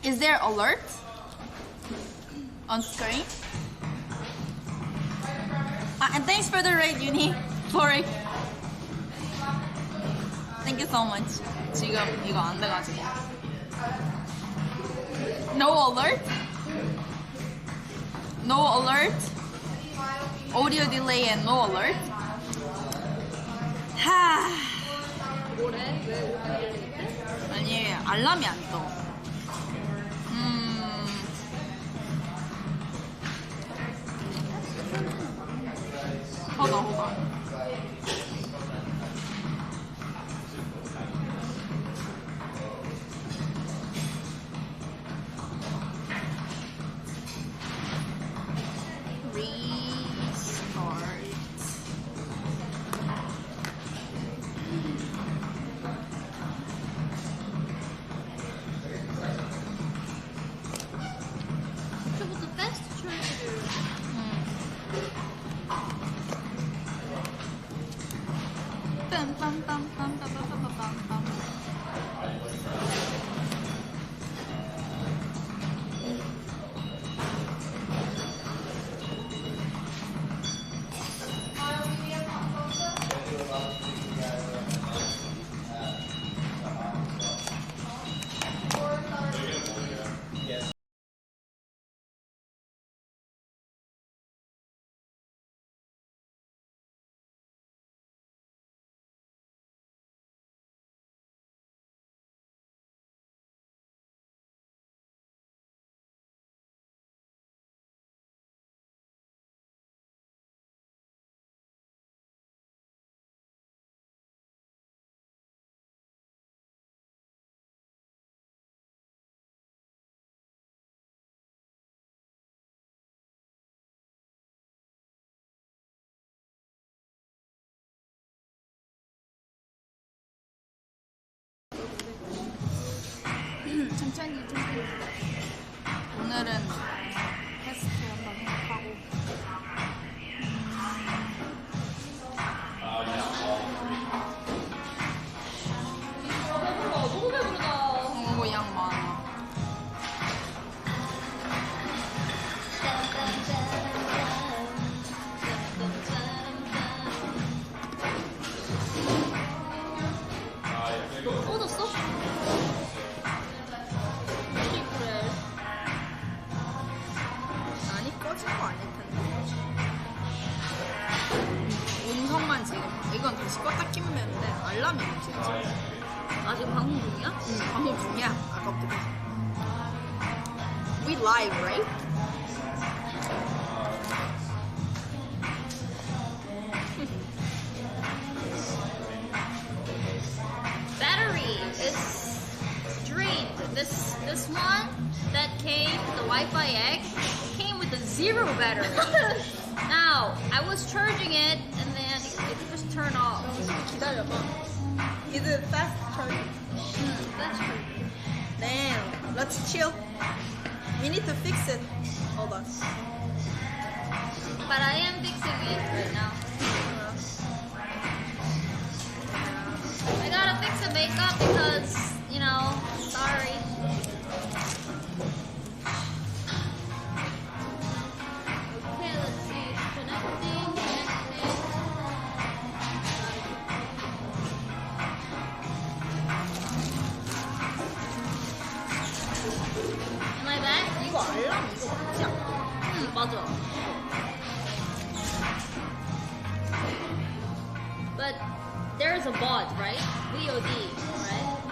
Is there alert on screen? And thanks for the raid, Uni. Sorry. Thank you so much. 지금 이거 안 돼가지고. No alert? No alert? Audio delay and no alert? 하. 뭐래? 왜 오디오 릴레이인데? 아니 알람이 안 떠. hold on. Restart. 저부터 패스트 트레이드를 빰빰빰빰빰빰빰빰빰. 천천히 오늘은 테스트 한번 해보고. 너무 배부르다. 오, 양 많아. 꺼졌어? 그래. 아니, 꺼진 거 아닐 텐데. 음성만 지금. 이건 다시 껐다 키면 되는데, 알람이 문제야, 지금. 아 지금 방송 중이야? 응, 방금 중이야. 아까부터. We live, right? Battery is drained. This one that came, the Wi-Fi X, came with a 0 battery. Now I was charging it and then it just turned off. 기다려봐. Is it fast charging? That's true. Damn, let's chill. We need to fix it. Hold on. But I am fixing it right now. I gotta fix the makeup because, you know, sorry. Okay, let's see. Connecting. Am I back? 이거 알람 이거 맞지 않아? 맞아. But there's a bot, right? VOD, right?